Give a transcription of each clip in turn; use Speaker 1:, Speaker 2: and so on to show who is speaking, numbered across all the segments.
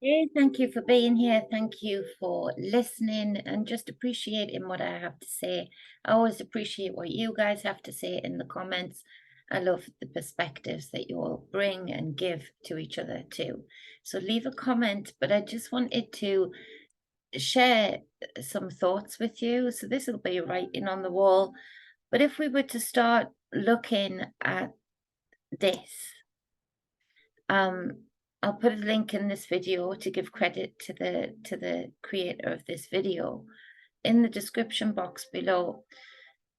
Speaker 1: Hey, thank you for being here. Thank you for listening and just appreciating what I have to say. I always appreciate what you guys have to say in the comments. I love the perspectives that you all bring and give to each other too. So leave a comment, but I just wanted to share some thoughts with you. So this will be writing on the wall. But if we were to start looking at this, um, I'll put a link in this video to give credit to the creator of this video in the description box below.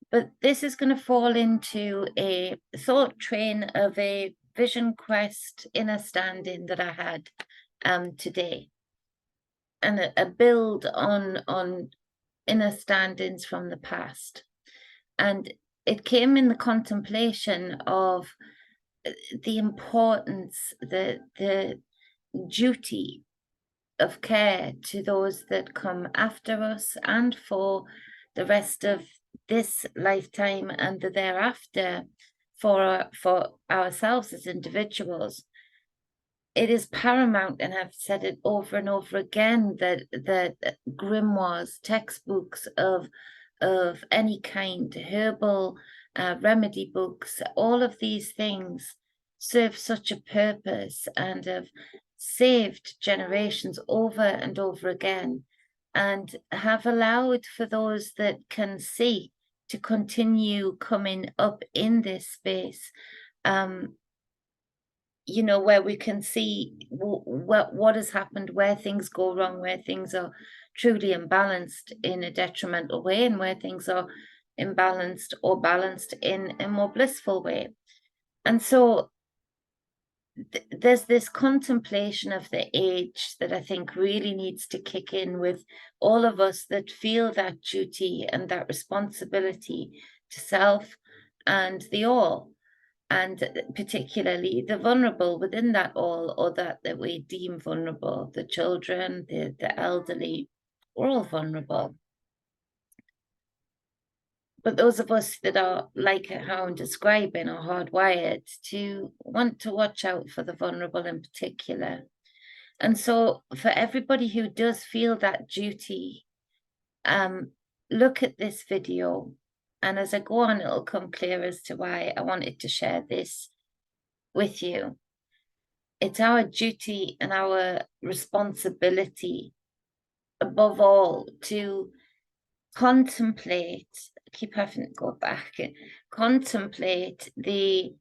Speaker 1: But this is going to fall into a thought train of a vision quest inner standing that I had today, and a build on inner standings from the past. And it came in the contemplation of the importance, the duty of care to those that come after us and for the rest of this lifetime and the thereafter for ourselves as individuals. It is paramount, and I've said it over and over again, that grimoires, textbooks of any kind, herbal remedy books, all of these things serve such a purpose and have saved generations over and over again, and have allowed for those that can see to continue coming up in this space, where we can see what has happened, where things go wrong, where things are truly imbalanced in a detrimental way, and where things are imbalanced or balanced in a more blissful way. And so there's this contemplation of the age that I think really needs to kick in with all of us that feel that duty and that responsibility to self and the all, and particularly the vulnerable within that all, or that we deem vulnerable, the children, the elderly, we're all vulnerable. But those of us that are, like how I'm describing, are hardwired to want to watch out for the vulnerable in particular. And so for everybody who does feel that duty, look at this video. And as I go on, it'll come clear as to why I wanted to share this with you. It's our duty and our responsibility, above all, to contemplate, keep having to go back, contemplate the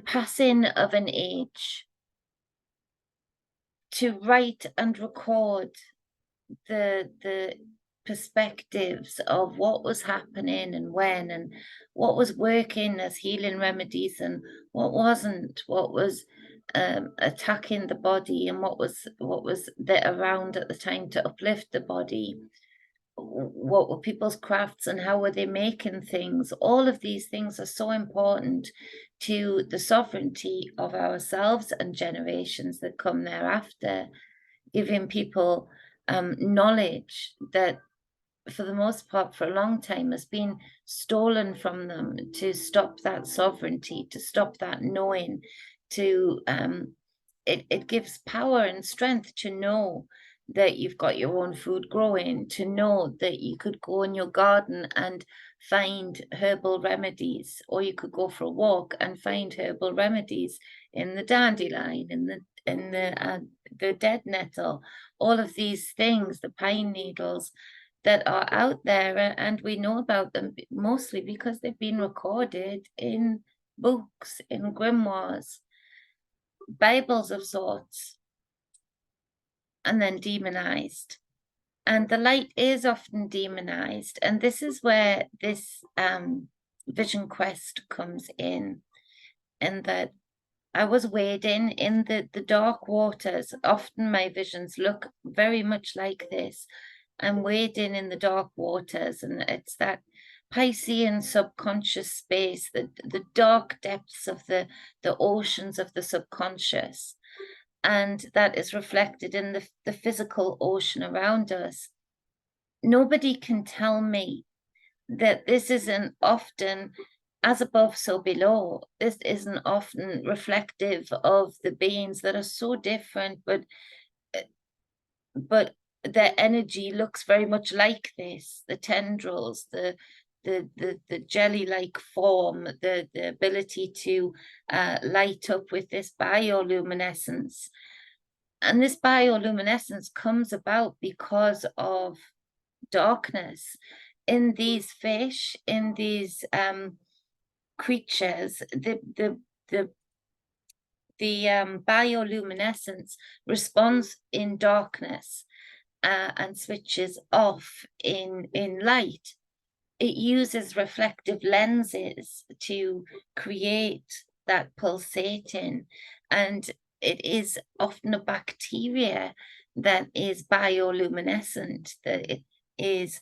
Speaker 1: passing of an age, to write and record the perspectives of what was happening and when, and what was working as healing remedies and what wasn't, what was attacking the body and what was there around at the time to uplift the body, what were people's crafts and how were they making things. All of these things are so important to the sovereignty of ourselves and generations that come thereafter, giving people knowledge that for the most part for a long time has been stolen from them, to stop that sovereignty, to stop that knowing, to it gives power and strength to know that you've got your own food growing, to know that you could go in your garden and find herbal remedies, or you could go for a walk and find herbal remedies in the dandelion, in the dead nettle, all of these things, the pine needles that are out there, and we know about them mostly because they've been recorded in books, in grimoires, Bibles of sorts, and then demonized. And the light is often demonized, and this is where this vision quest comes in that I was wading in the dark waters. Often my visions look very much like this. I'm wading in the dark waters, and it's that Piscean subconscious space, the dark depths of the oceans of the subconscious. And that is reflected in the physical ocean around us. Nobody can tell me that this isn't often as above, so below. This isn't often reflective of the beings that are so different, but their energy looks very much like this. The tendrils, the jelly-like form, the ability to light up with this bioluminescence. And this bioluminescence comes about because of darkness. In these fish, in these creatures, the bioluminescence responds in darkness and switches off in light. It uses reflective lenses to create that pulsating, and it is often a bacteria that is bioluminescent, that it is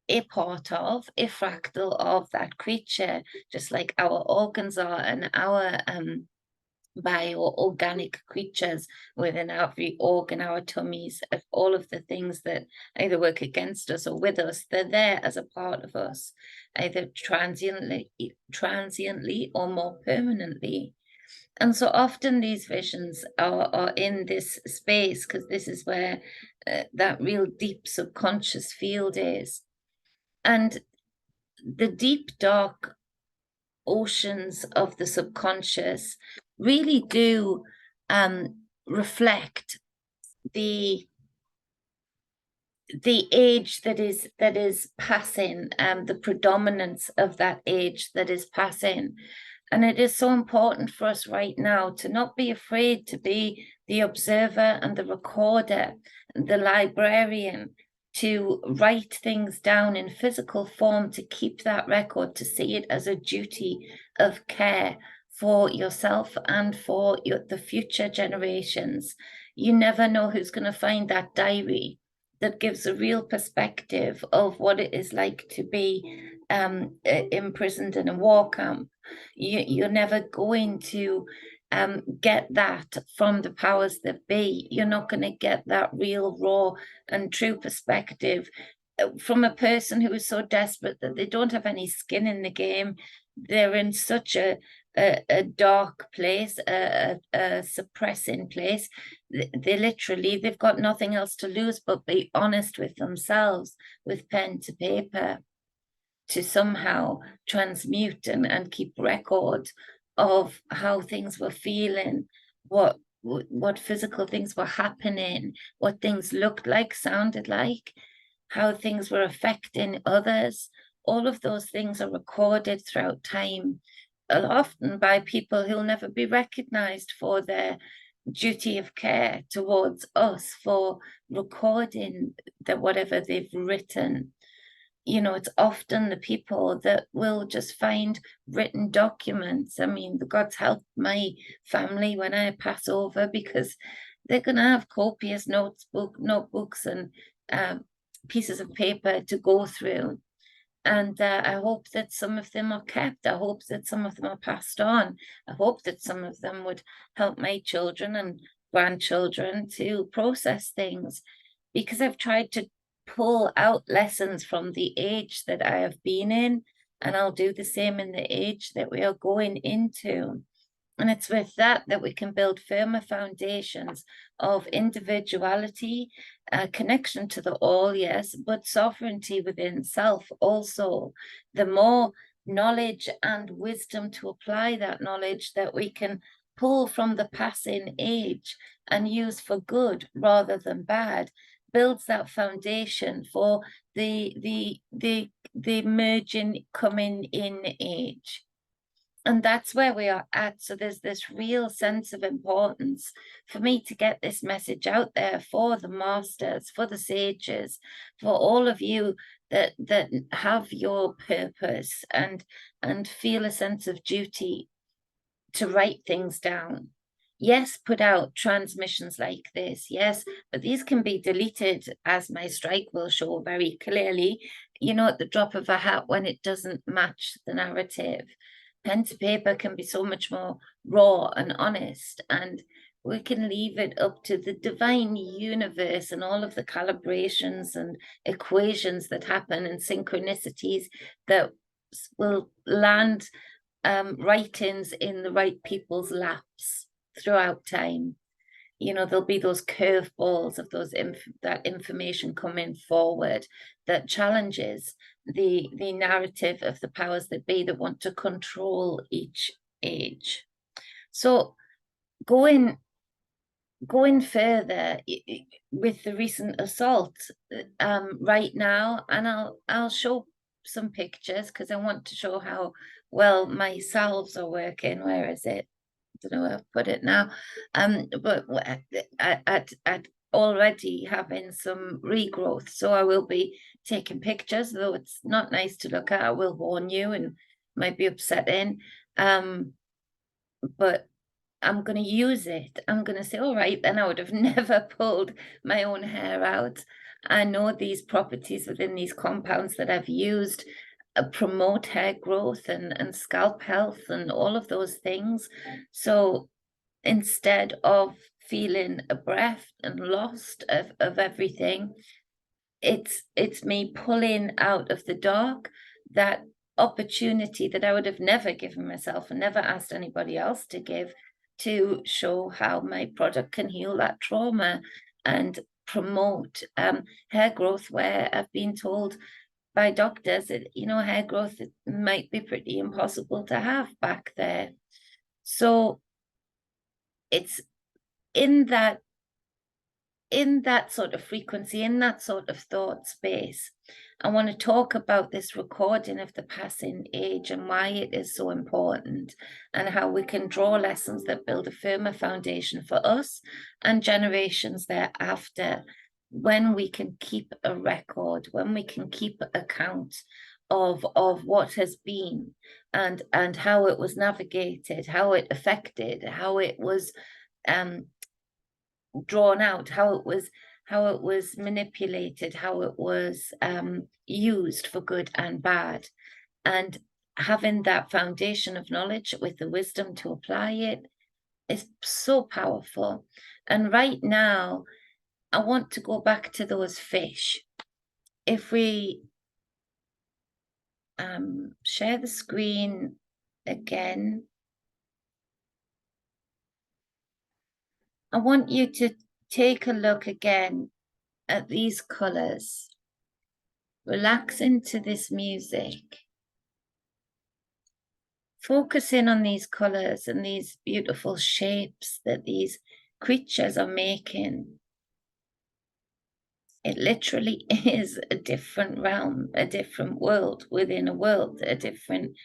Speaker 1: a part of, a fractal of that creature, just like our organs are, and our bioorganic creatures within every organ, our tummies, all of the things that either work against us or with us, they're there as a part of us, either transiently or more permanently. And so often these visions are in this space, because this is where that real deep subconscious field is. And the deep, dark oceans of the subconscious really do reflect the age that is passing, the predominance of that age that is passing. And it is so important for us right now to not be afraid to be the observer and the recorder, the librarian, to write things down in physical form, to keep that record, to see it as a duty of care for yourself and for the future generations. You never know who's going to find that diary that gives a real perspective of what it is like to be imprisoned in a war camp. You're never going to get that from the powers that be. You're not going to get that real, raw and true perspective from a person who is so desperate that they don't have any skin in the game. They're in such a dark place, a suppressing place. They've got nothing else to lose but be honest with themselves, with pen to paper, to somehow transmute and keep record of how things were feeling, what physical things were happening, what things looked like, sounded like, how things were affecting others. All of those things are recorded throughout time, often by people who'll never be recognized for their duty of care towards us, for recording that whatever they've written. You know, it's often the people that will just find written documents. I mean, the gods help my family when I pass over, because they're going to have copious notebooks and pieces of paper to go through. And I hope that some of them are kept. I hope that some of them are passed on. I hope that some of them would help my children and grandchildren to process things, because I've tried to pull out lessons from the age that I have been in, and I'll do the same in the age that we are going into. And it's with that we can build firmer foundations of individuality, connection to the all, yes, but sovereignty within self also. The more knowledge and wisdom to apply that knowledge that we can pull from the passing age and use for good rather than bad, builds that foundation for the merging coming in age. And that's where we are at. So there's this real sense of importance for me to get this message out there for the masters, for the sages, for all of you that have your purpose and feel a sense of duty to write things down. Yes, put out transmissions like this, yes, but these can be deleted, as my strike will show very clearly, you know, at the drop of a hat when it doesn't match the narrative. Pen to paper can be so much more raw and honest, and we can leave it up to the divine universe and all of the calibrations and equations that happen and synchronicities that will land writings in the right people's laps throughout time. You know, there'll be those curveballs of that information coming forward that challenges the narrative of the powers that be that want to control each age. So going further with the recent assault right now, and I'll show some pictures because I want to show how well my salves are working. Where is it? I don't know where I've put it now. But at already having some regrowth, so I will be taking pictures, though it's not nice to look at. I will warn you, and might be upsetting. But I'm going to use it. I'm going to say, all right, then I would have never pulled my own hair out. I know these properties within these compounds that I've used promote hair growth and scalp health and all of those things. So instead of feeling bereft and lost of everything, it's me pulling out of the dark that opportunity that I would have never given myself and never asked anybody else to give, to show how my product can heal that trauma and promote hair growth, where I've been told by doctors that, you know, hair growth might be pretty impossible to have back there. So it's in that sort of frequency, in that sort of thought space, I want to talk about this recording of the passing age and why it is so important, and how we can draw lessons that build a firmer foundation for us and generations thereafter, when we can keep a record, when we can keep account of what has been and how it was navigated, how it affected, how it was drawn out, how it was manipulated, how it was used for good and bad, and having that foundation of knowledge with the wisdom to apply it is so powerful. And right now, I want to go back to those fish. If we share the screen again, I want you to take a look again at these colors. Relax into this music. Focusing on these colors and these beautiful shapes that these creatures are making. It literally is a different realm, a different world within a world, a different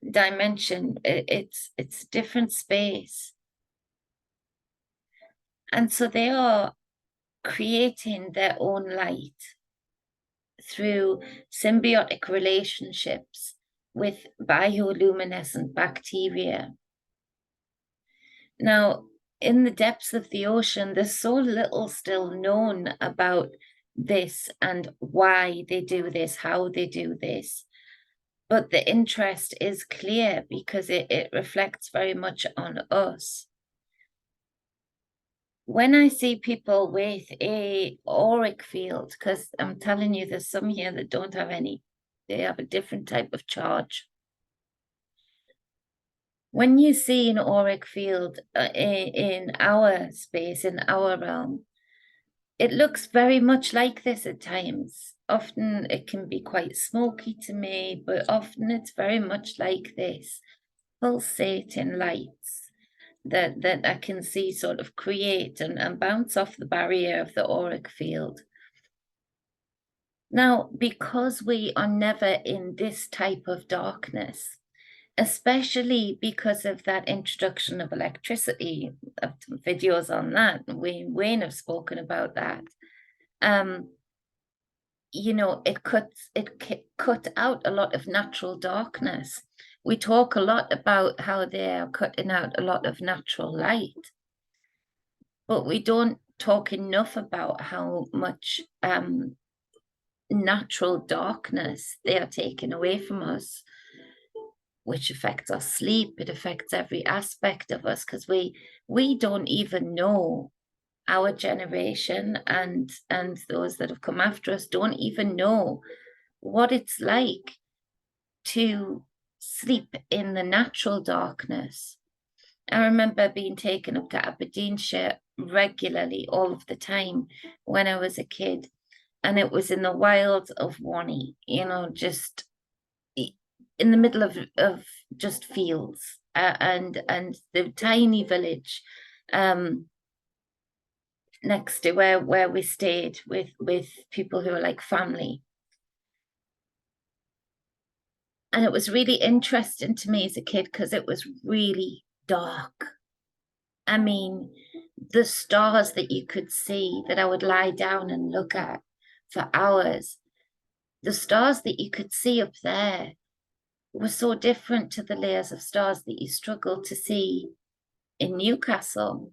Speaker 1: dimension. It's different space. And so they are creating their own light through symbiotic relationships with bioluminescent bacteria. Now, in the depths of the ocean, there's so little still known about this and why they do this, how they do this. But the interest is clear because it reflects very much on us. When I see people with a auric field, because I'm telling you, there's some here that don't have any, they have a different type of charge. When you see an auric field in our space, in our realm, it looks very much like this at times. Often it can be quite smoky to me, but often it's very much like this, pulsating lights that I can see sort of create and bounce off the barrier of the auric field. Now, because we are never in this type of darkness, especially because of that introduction of electricity, I've done videos on that, and Wayne have spoken about that. You know, it cut out a lot of natural darkness. We talk a lot about how they are cutting out a lot of natural light, but we don't talk enough about how much natural darkness they are taking away from us, which affects our sleep. It affects every aspect of us, because we don't even know, our generation and those that have come after us don't even know what it's like to sleep in the natural darkness. I remember being taken up to Aberdeenshire regularly, all of the time when I was a kid. And it was in the wilds of Wani, just in the middle of just fields, and the tiny village next to where we stayed with people who were like family. And it was really interesting to me as a kid because it was really dark. I mean, the stars that you could see that I would lie down and look at for hours, the stars that you could see up there were so different to the layers of stars that you struggle to see in Newcastle.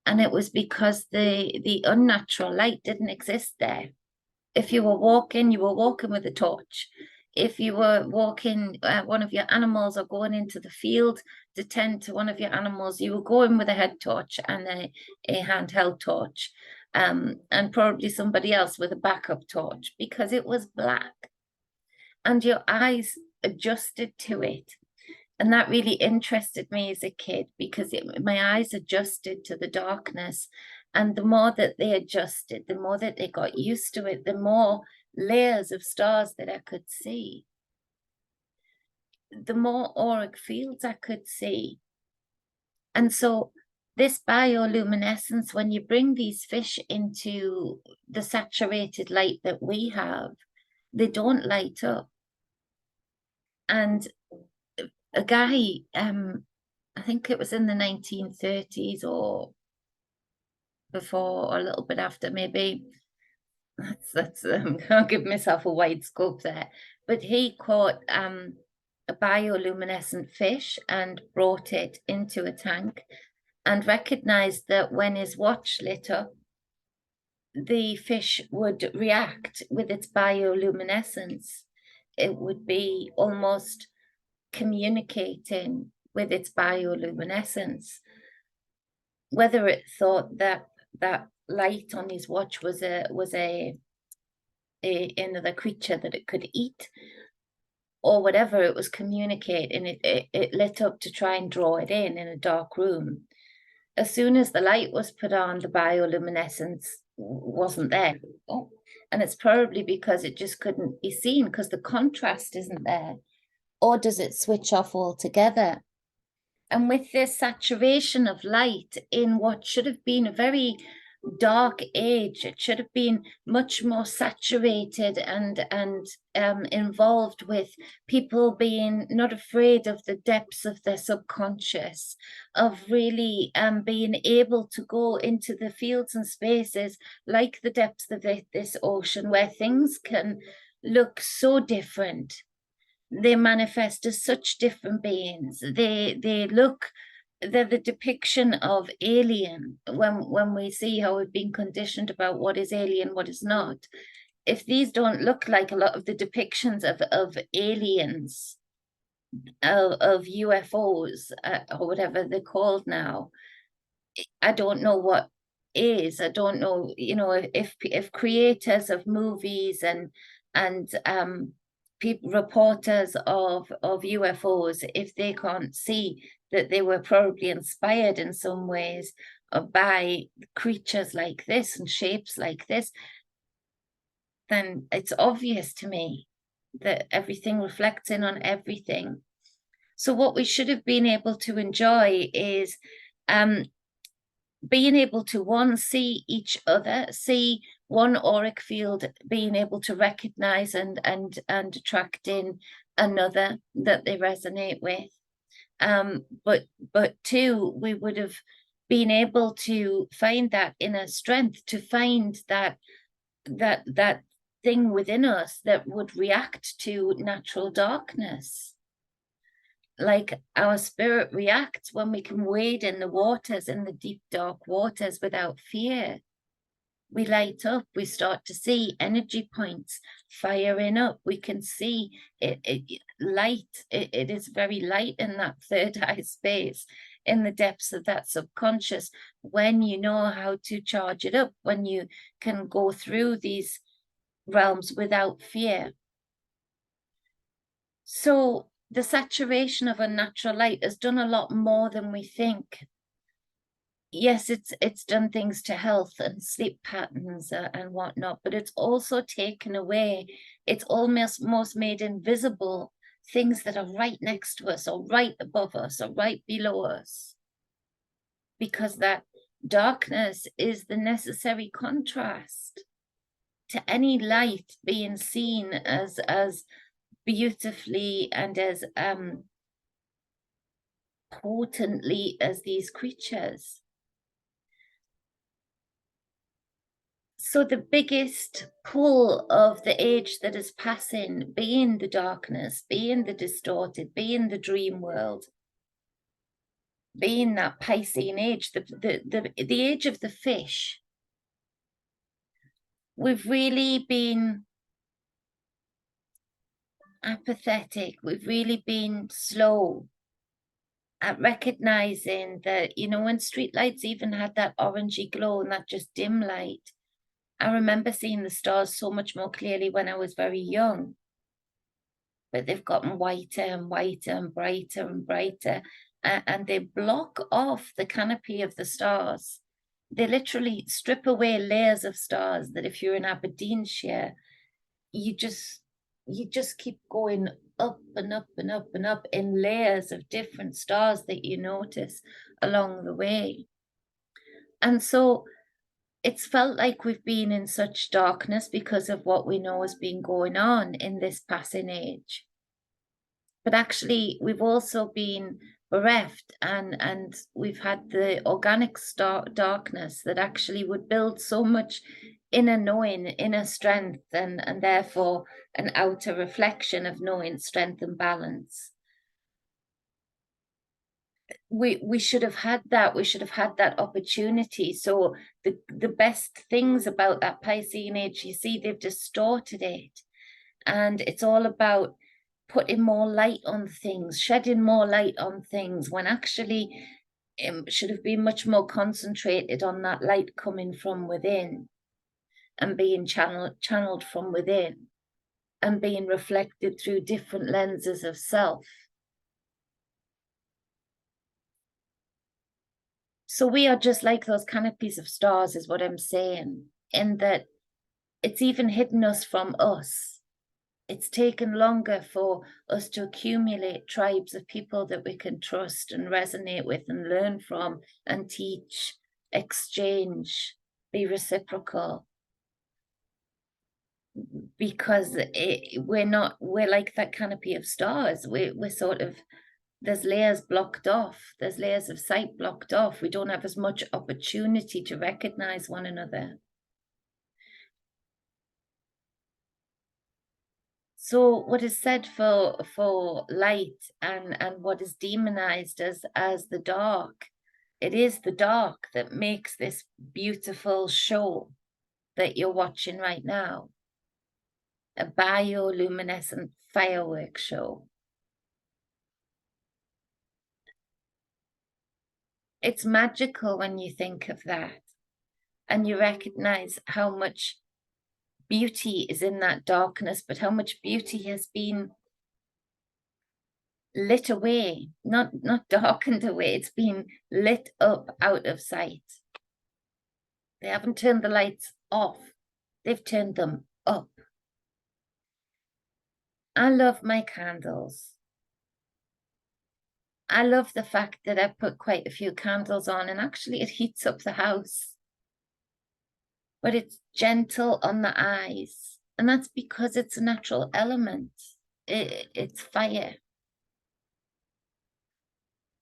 Speaker 1: And it was because the unnatural light didn't exist there. If you were walking with a torch. If you were walking one of your animals or going into the field to tend to one of your animals, you were going with a head torch and a handheld torch, and probably somebody else with a backup torch, because it was black and your eyes adjusted to it. And that really interested me as a kid, because my eyes adjusted to the darkness. And the more that they adjusted, the more that they got used to it, the more layers of stars that I could see, the more auric fields I could see. And so this bioluminescence, when you bring these fish into the saturated light that we have, they don't light up. And a guy, I think it was in the 1930s or before, or a little bit after, maybe. I'll give myself a wide scope there. But he caught a bioluminescent fish and brought it into a tank, and recognized that when his watch lit up, the fish would react with its bioluminescence. It would be almost communicating with its bioluminescence. Whether it thought that light on his watch was another creature that it could eat, or whatever it was communicating, it lit up to try and draw it in a dark room. As soon as the light was put on, the bioluminescence wasn't there. And it's probably because it just couldn't be seen, because the contrast isn't there. Or does it switch off altogether? And with this saturation of light in what should have been a very dark age, it should have been much more saturated and involved with people being not afraid of the depths of their subconscious, of really being able to go into the fields and spaces like the depths of this ocean, where things can look so different. They manifest as such different beings. They're the depiction of alien. When we see how we've been conditioned about what is alien, what is not, if these don't look like a lot of the depictions of aliens, of UFOs, or whatever they're called now, I don't know what is. I don't know, if creators of movies and reporters of UFOs, if they can't see that they were probably inspired in some ways by creatures like this and shapes like this, then it's obvious to me that everything reflects in on everything. So what we should have been able to enjoy is being able to, one, see each other, see one auric field, being able to recognize and attract in another that they resonate with. But two, we would have been able to find that inner strength, to find that thing within us that would react to natural darkness. Like our spirit reacts when we can wade in the waters, in the deep, dark waters, without fear. We light up, we start to see energy points firing up. We can see light. It is very light in that third eye space, in the depths of that subconscious, when you know how to charge it up, when you can go through these realms without fear. So the saturation of unnatural light has done a lot more than we think. Yes, it's done things to health and sleep patterns and whatnot, but it's also taken away, it's almost made invisible things that are right next to us or right above us or right below us, because that darkness is the necessary contrast to any light being seen as beautifully and as potently as these creatures. So the biggest pull of the age that is passing, being the darkness, being the distorted, being the dream world, being that Piscean age, the age of the fish, we've really been apathetic. We've really been slow at recognizing that, you know, when streetlights even had that orangey glow and that just dim light, I remember seeing the stars so much more clearly when I was very young, but they've gotten whiter and whiter and brighter, and they block off the canopy of the stars. They literally strip away layers of stars that if you're in Aberdeenshire, you just keep going up and up and up and up in layers of different stars that you notice along the way. And so it's felt like we've been in such darkness because of what we know has been going on in this passing age. But actually, we've also been bereft, and we've had the organic darkness that actually would build so much inner knowing, inner strength, and therefore an outer reflection of knowing, strength, and balance. We should have had that. We should have had that opportunity. So the best things about that Piscean age, you see, they've distorted it, and it's all about putting more light on things, shedding more light on things, when actually it should have been much more concentrated on that light coming from within and being channeled from within and being reflected through different lenses of self. So we are just like those canopies of stars, is what I'm saying, in that it's even hidden us from us. It's taken longer for us to accumulate tribes of people that we can trust and resonate with and learn from and teach, exchange, be reciprocal. Because we're like that canopy of stars. We're sort of, there's layers blocked off. There's layers of sight blocked off. We don't have as much opportunity to recognize one another. So what is said for light and what is demonized as the dark, it is the dark that makes this beautiful show that you're watching right now, a bioluminescent fireworks show. It's magical when you think of that, and you recognize how much beauty is in that darkness, but how much beauty has been lit away, not darkened away. It's been lit up out of sight. They haven't turned the lights off, they've turned them up. I love my candles. I love the fact that I put quite a few candles on, and actually it heats up the house. But it's gentle on the eyes, and that's because it's a natural element. It's fire.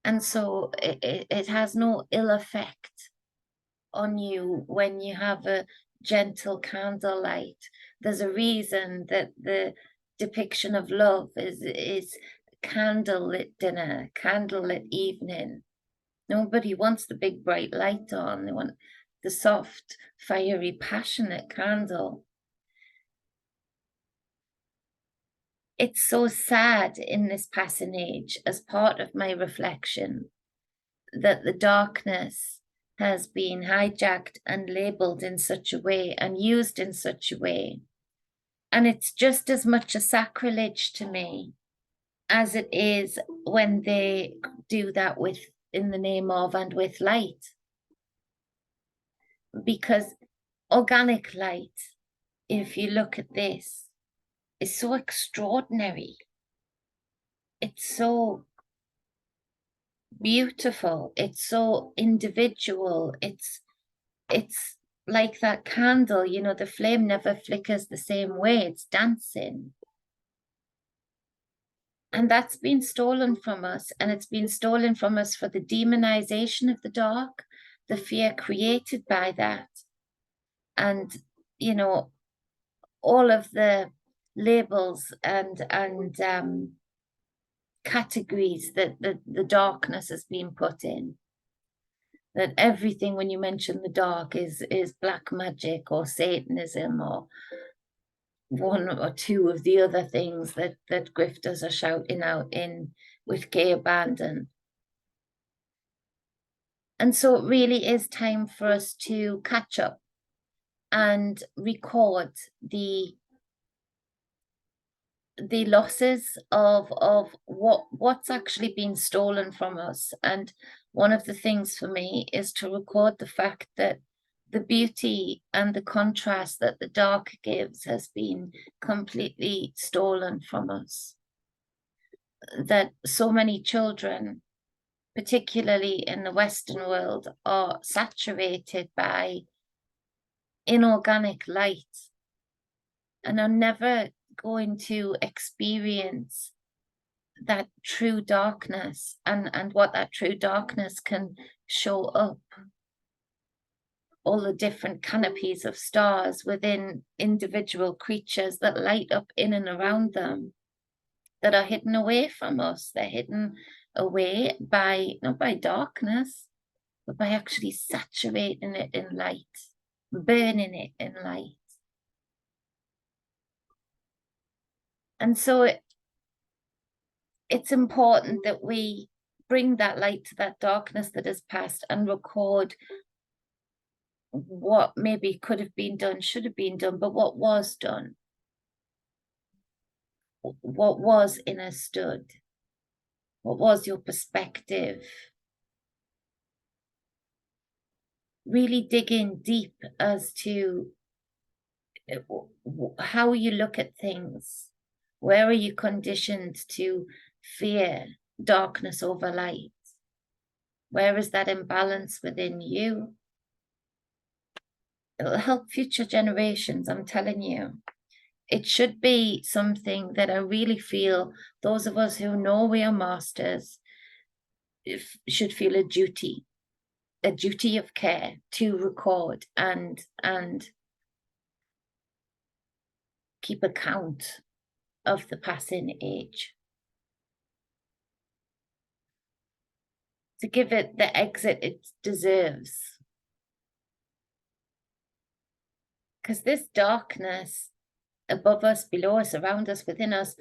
Speaker 1: And so it has no ill effect on you when you have a gentle candlelight. There's a reason that the depiction of love is candlelit dinner, candlelit evening. Nobody wants the big bright light on. They want the soft, fiery, passionate candle. It's so sad in this passing age, as part of my reflection, that the darkness has been hijacked and labeled in such a way and used in such a way. And it's just as much a sacrilege to me as it is when they do that with in the name of and with light. Because organic light, if you look at this, is so extraordinary. It's so beautiful. It's so individual. It's like that candle, you know, the flame never flickers the same way. It's dancing. And that's been stolen from us, and it's been stolen from us for the demonization of the dark, the fear created by that. And, you know, all of the labels and categories that the darkness has been put in. That everything, when you mention the dark, is black magic or Satanism or one or two of the other things that grifters are shouting out in with gay abandon. And so it really is time for us to catch up and record the losses of what's actually been stolen from us. And one of the things for me is to record the fact that the beauty and the contrast that the dark gives has been completely stolen from us. That so many children, particularly in the Western world, are saturated by inorganic light and are never going to experience that true darkness and what that true darkness can show up. All the different canopies of stars within individual creatures that light up in and around them, that are hidden away from us. They're hidden away by, not by darkness, but by actually saturating it in light, burning it in light. And so it's important that we bring that light to that darkness that has passed and record what maybe could have been done, should have been done, but what was done, what was understood, what was your perspective. Really dig in deep as to how you look at things. Where are you conditioned to fear darkness over light? Where is that imbalance within you? It'll help future generations, I'm telling you. It should be something that I really feel those of us who know we are masters should feel a duty of care to record and keep account of the passing age. To give it the exit it deserves. Because this darkness above us, below us, around us, within us,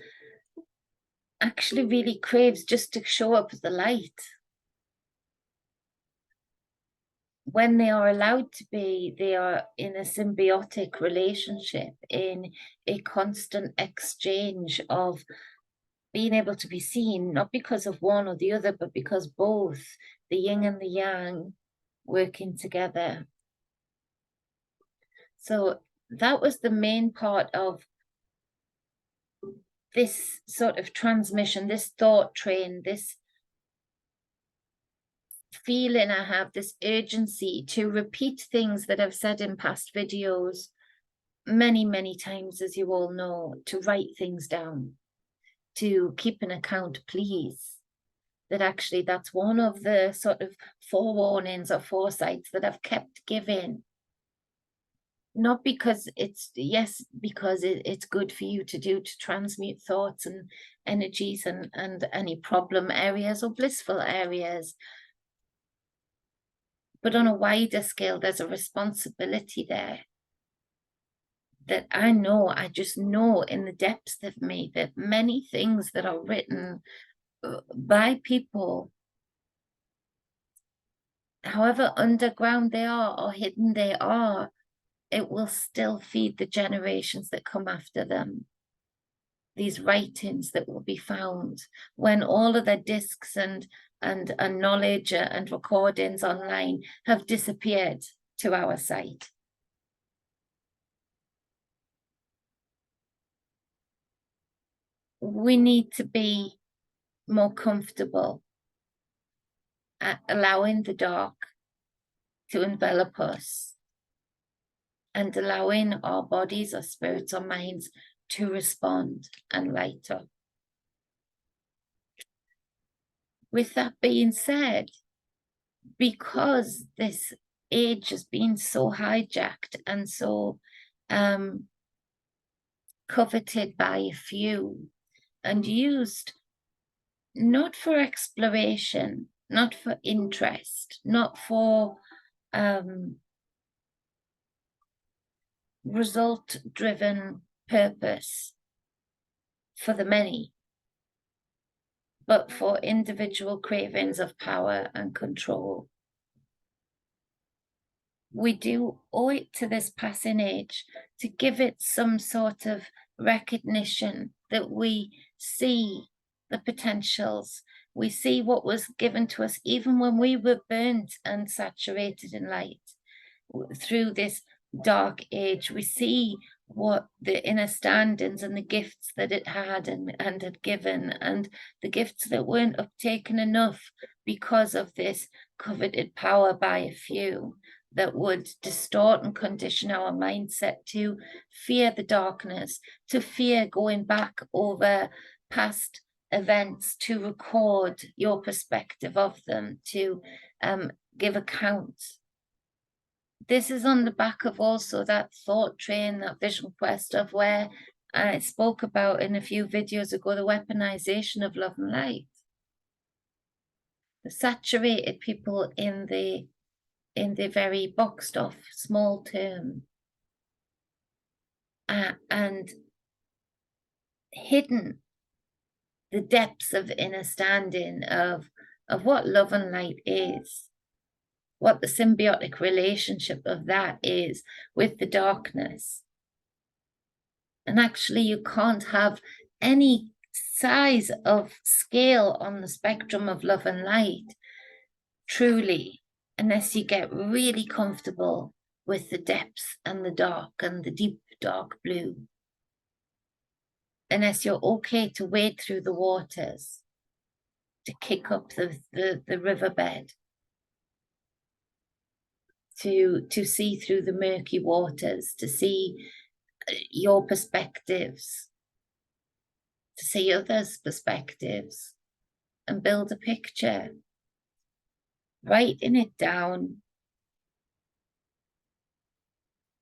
Speaker 1: actually really craves just to show up as the light. When they are allowed to be, they are in a symbiotic relationship, in a constant exchange of being able to be seen, not because of one or the other, but because both, the yin and the yang, working together. So that was the main part of this sort of transmission, this thought train, this feeling I have, this urgency to repeat things that I've said in past videos many, many times, as you all know, to write things down, to keep an account, please. That actually that's one of the sort of forewarnings or foresights that I've kept giving. Not because it's, yes, because it's good for you to do, to transmute thoughts and energies and any problem areas or blissful areas. But on a wider scale, there's a responsibility there that I know, I just know in the depths of me that many things that are written by people, however underground they are or hidden they are, it will still feed the generations that come after them. these writings that will be found when all of their discs and knowledge and recordings online have disappeared to our site. We need to be more comfortable at allowing the dark to envelop us and allowing our bodies, our spirits, our minds to respond and light up. With that being said, because this age has been so hijacked and so coveted by a few and used not for exploration, not for interest, not for result-driven purpose for the many, but for individual cravings of power and control. We do owe it to this passing age to give it some sort of recognition that we see the potentials. We see what was given to us even when we were burnt and saturated in light. Through this dark age, we see what the inner standings and the gifts that it had and had given, and the gifts that weren't uptaken enough because of this coveted power by a few that would distort and condition our mindset to fear the darkness, to fear going back over past events, to record your perspective of them, to give account. This is on the back of also that thought train, that vision quest of where I spoke about in a few videos ago, the weaponization of love and light. The saturated people in the very boxed off small term and hidden the depths of inner standing of what love and light is, what the symbiotic relationship of that is with the darkness. And actually you can't have any size of scale on the spectrum of love and light truly unless you get really comfortable with the depths and the dark and the deep dark blue. Unless you're okay to wade through the waters, to kick up the riverbed, to see through the murky waters, to see your perspectives, to see others' perspectives, and build a picture. Writing it down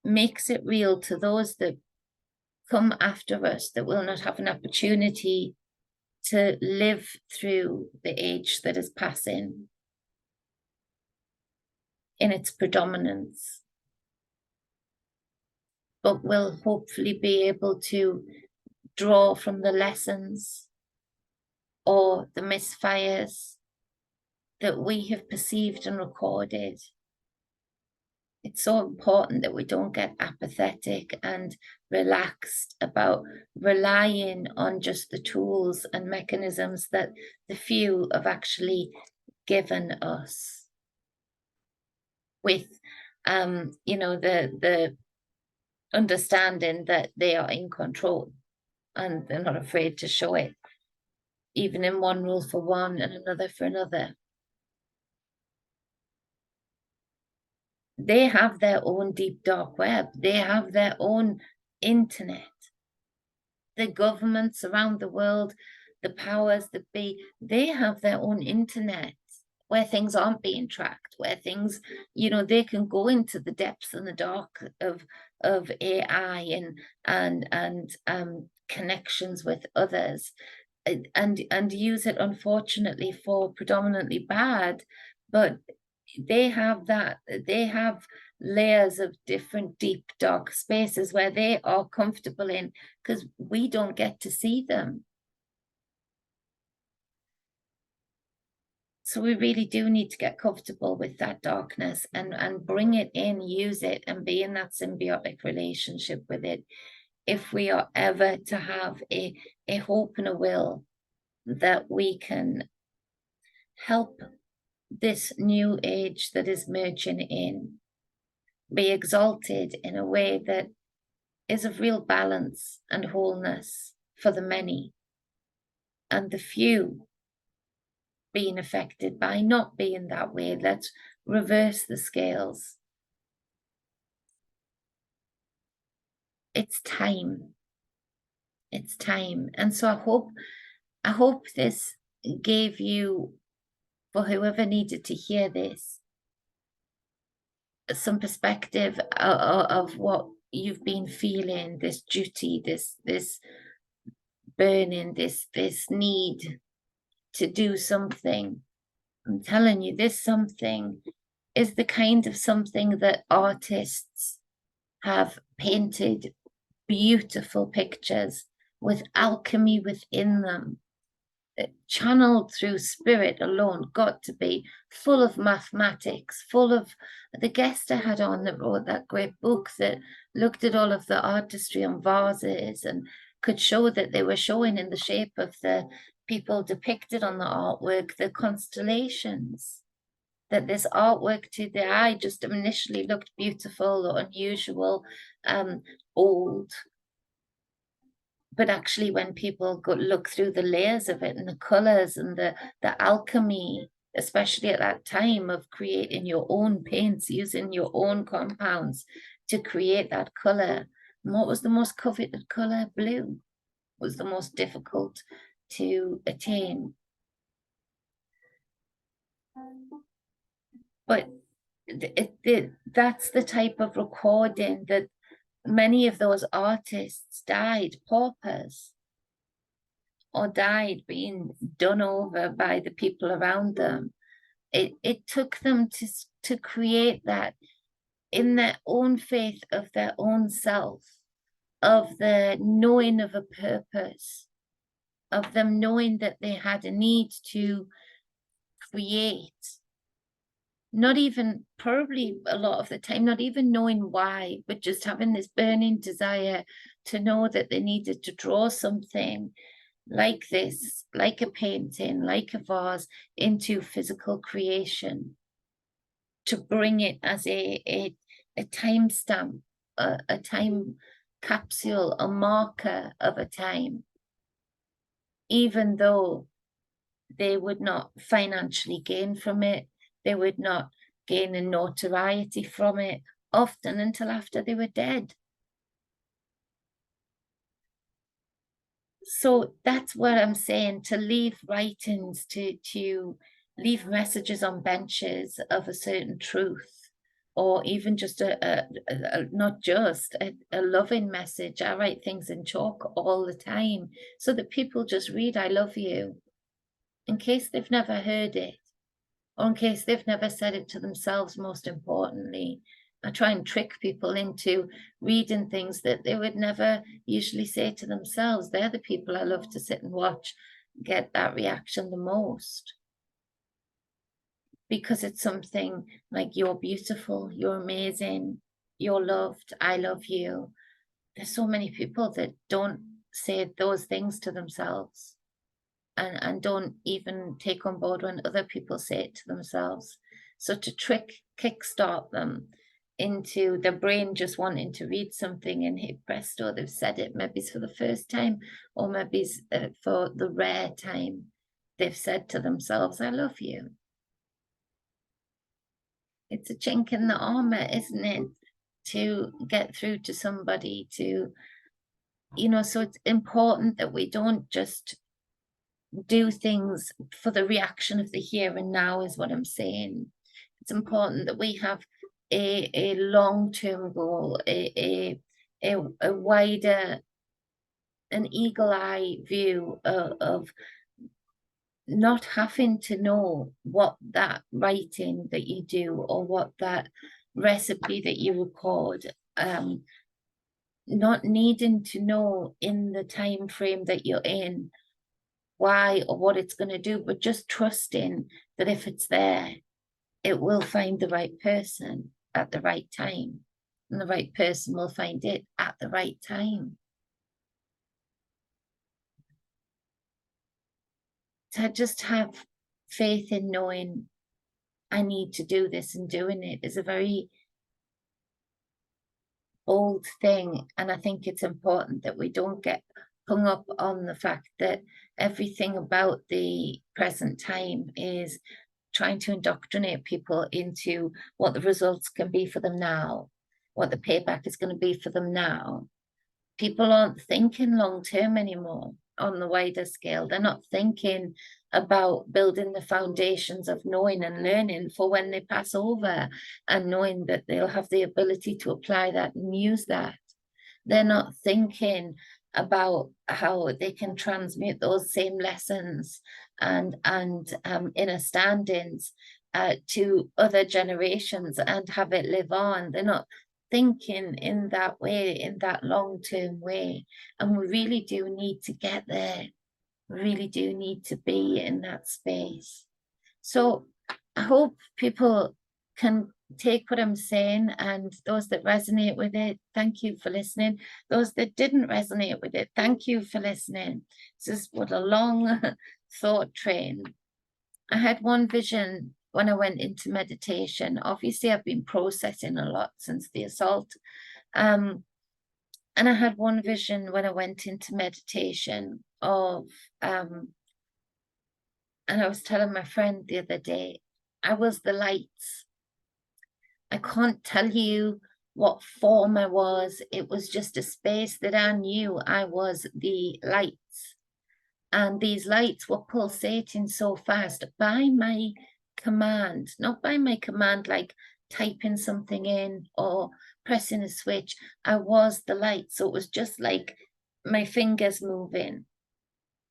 Speaker 1: makes it real to those that come after us, that will not have an opportunity to live through the age that is passing in its predominance, but will hopefully be able to draw from the lessons or the misfires that we have perceived and recorded. It's so important that we don't get apathetic and relaxed about relying on just the tools and mechanisms that the few have actually given us with, the understanding that they are in control and they're not afraid to show it, even in one rule for one and another for another. They have their own deep dark web. They have their own internet. The governments around the world, the powers that be, they have their own internet where things aren't being tracked, where things, they can go into the depths and the dark of AI and connections with others and use it, unfortunately, for predominantly bad, but they have layers of different deep dark spaces where they are comfortable in, because we don't get to see them. So we really do need to get comfortable with that darkness and bring it in, use it, and be in that symbiotic relationship with it if we are ever to have a hope and a will that we can help this new age that is merging in be exalted in a way that is of real balance and wholeness for the many, and the few being affected by not being that way. Let's reverse the scales. It's time. It's time. And so I hope this gave you, for whoever needed to hear this, some perspective of what you've been feeling, this duty, this burning, this need to do something. I'm telling you, this something is the kind of something that artists have painted beautiful pictures with alchemy within them, channeled through spirit alone, got to be full of mathematics, full of the guest I had on that wrote that great book that looked at all of the artistry on vases and could show that they were showing in the shape of the people depicted on the artwork, the constellations. That this artwork to the eye just initially looked beautiful or unusual, old. But actually, when people look through the layers of it and the colors and the alchemy, especially at that time of creating your own paints, using your own compounds to create that color. And what was the most coveted color? Blue was the most difficult to attain. But that's the type of recording that many of those artists died paupers or died being done over by the people around them. It took them to create that in their own faith of their own self, of the knowing of a purpose, of them knowing that they had a need to create. Not even, probably a lot of the time, not even knowing why, but just having this burning desire to know that they needed to draw something like this, like a painting, like a vase, into physical creation, to bring it as a timestamp, a time capsule, a marker of a time, even though they would not financially gain from it. They would not gain a notoriety from it, often until after they were dead. So that's what I'm saying, to leave writings, to leave messages on benches of a certain truth, or even just not just a loving message. I write things in chalk all the time so that people just read, I love you, in case they've never heard it. Or in case they've never said it to themselves, most importantly. I try and trick people into reading things that they would never usually say to themselves. They're the people I love to sit and watch get that reaction the most. Because it's something like, you're beautiful, you're amazing, you're loved, I love you. There's so many people that don't say those things to themselves. And don't even take on board when other people say it to themselves. So to kickstart them into their brain just wanting to read something, and hey presto, they've said it, maybe it's for the first time, or maybe it's for the rare time they've said to themselves, I love you. It's a chink in the armor, isn't it, to get through to somebody, to, so it's important that we don't just do things for the reaction of the here and now, is what I'm saying. It's important that we have a long-term goal, a wider, an eagle-eye view of not having to know what that writing that you do or what that recipe that you record, not needing to know in the time frame that you're in why or what it's going to do, but just trusting that if it's there, it will find the right person at the right time, and the right person will find it at the right time. to just have faith in knowing I need to do this, and doing it is a very bold thing. And I think it's important that we don't get hung up on the fact that everything about the present time is trying to indoctrinate people into what the results can be for them now, what the payback is going to be for them now. People aren't thinking long term anymore on the wider scale. They're not thinking about building the foundations of knowing and learning for when they pass over, and knowing that they'll have the ability to apply that and use that. They're not thinking about how they can transmute those same lessons and inner standings to other generations and have it live on. They're not thinking in that way, in that long-term way. And we really do need to get there. We really do need to be in that space. So I hope people can take what I'm saying, and those that resonate with it, thank you for listening. Those that didn't resonate with it, thank you for listening. This is what a long thought train. I had one vision when I went into meditation. Obviously, I've been processing a lot since the assault. And I had one vision when I went into meditation of, and I was telling my friend the other day, I was the lights. I can't tell you what form I was. It was just a space that I knew I was the lights. And these lights were pulsating so fast by my command, not by my command like typing something in or pressing a switch. I was the light. So it was just like my fingers moving.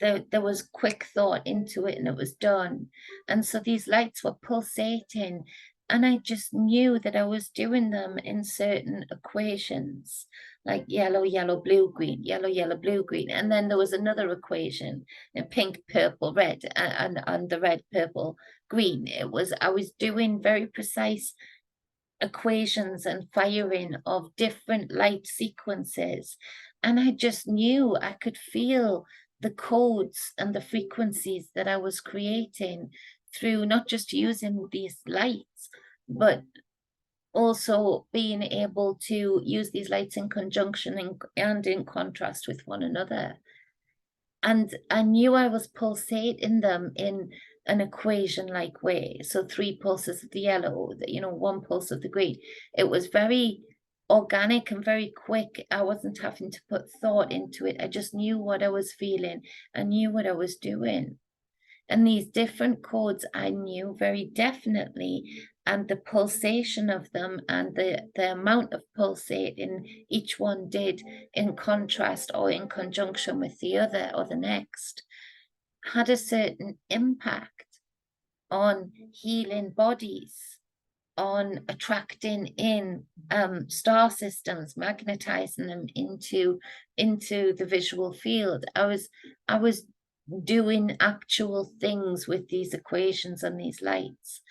Speaker 1: There was quick thought into it, and it was done. And so these lights were pulsating, and I just knew that I was doing them in certain equations, like yellow, yellow, blue, green, yellow, yellow, blue, green. And then there was another equation, pink, purple, red, and the red, purple, green. I was doing very precise equations and firing of different light sequences. And I just knew, I could feel the codes and the frequencies that I was creating through not just using these lights, but also being able to use these lights in conjunction and in contrast with one another. And I knew I was pulsating them in an equation-like way. So 3 pulses of the yellow, 1 pulse of the green. It was very organic and very quick. I wasn't having to put thought into it. I just knew what I was feeling. I knew what I was doing. And these different codes I knew very definitely, and the pulsation of them and the amount of pulsating each one did in contrast or in conjunction with the other or the next had a certain impact on healing bodies, on attracting in star systems, magnetizing them into the visual field. I was doing actual things with these equations and these lights.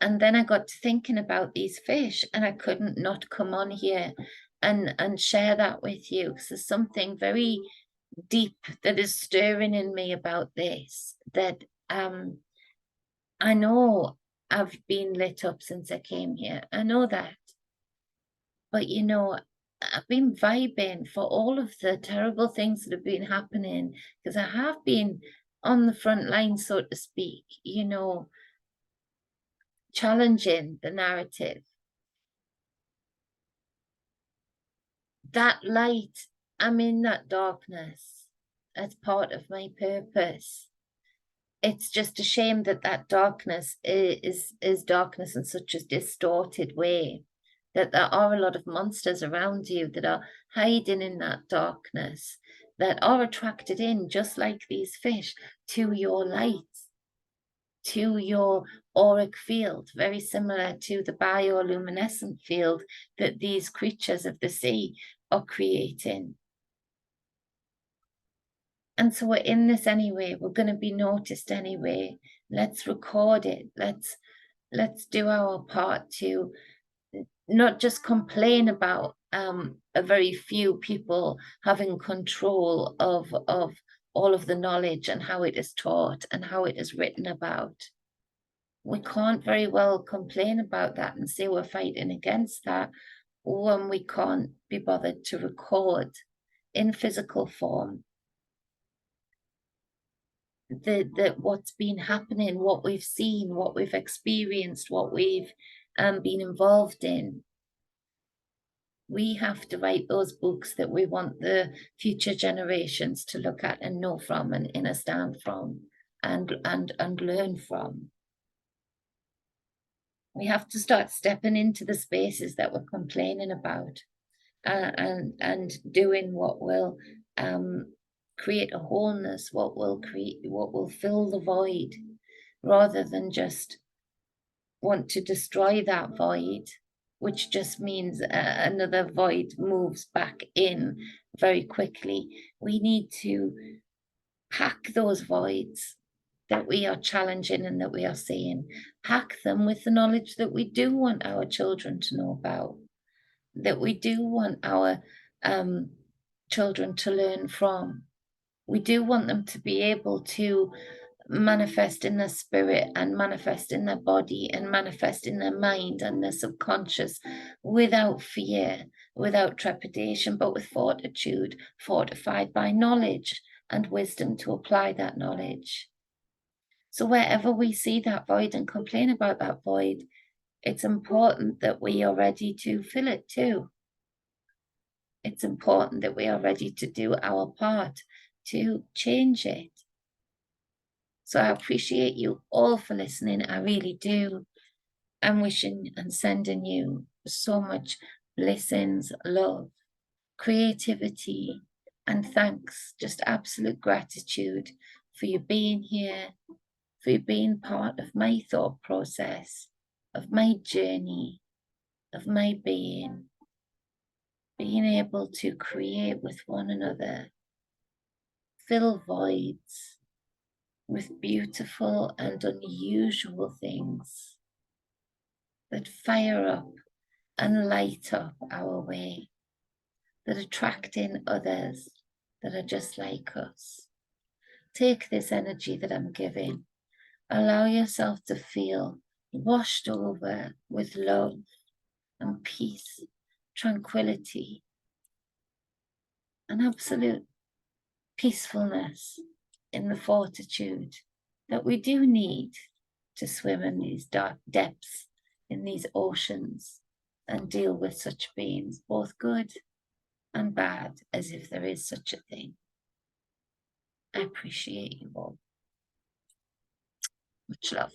Speaker 1: And then I got to thinking about these fish, and I couldn't not come on here and share that with you, because there's something very deep that is stirring in me about this, that I know I've been lit up since I came here. I know that. But I've been vibing for all of the terrible things that have been happening, because I have been on the front line, so to speak, challenging the narrative. That light, I'm in that darkness as part of my purpose. It's just a shame that that darkness is darkness in such a distorted way, that there are a lot of monsters around you that are hiding in that darkness, that are attracted in, just like these fish, to your light, to your auric field, very similar to the bioluminescent field that these creatures of the sea are creating. And so we're in this anyway. We're going to be noticed anyway. Let's record it. Let's do our part to not just complain about a very few people having control of all of the knowledge and how it is taught and how it is written about. We can't very well complain about that and say we're fighting against that when we can't be bothered to record in physical form what's been happening, what we've seen, what we've experienced, what we've been involved in. We have to write those books that we want the future generations to look at and know from and understand from and learn from. We have to start stepping into the spaces that we're complaining about and doing what will create a wholeness, what will fill the void, rather than just want to destroy that void, which just means another void moves back in very quickly. We need to pack those voids that we are challenging and that we are seeing, pack them with the knowledge that we do want our children to know about, that we do want our children to learn from. We do want them to be able to manifest in their spirit and manifest in their body and manifest in their mind and their subconscious without fear, without trepidation, but with fortitude, fortified by knowledge and wisdom to apply that knowledge. So wherever we see that void and complain about that void, it's important that we are ready to fill it too. It's important that we are ready to do our part to change it. So I appreciate you all for listening. I really do. I'm wishing and sending you so much blessings, love, creativity, and thanks. Just absolute gratitude for you being here, for you being part of my thought process, of my journey, of my being able to create with one another, fill voids with beautiful and unusual things that fire up and light up our way, that attract in others that are just like us. Take this energy that I'm giving, allow yourself to feel washed over with love and peace, tranquility, and absolute peacefulness in the fortitude that we do need to swim in these dark depths, in these oceans, and deal with such beings, both good and bad, as if there is such a thing. I appreciate you all. Much love.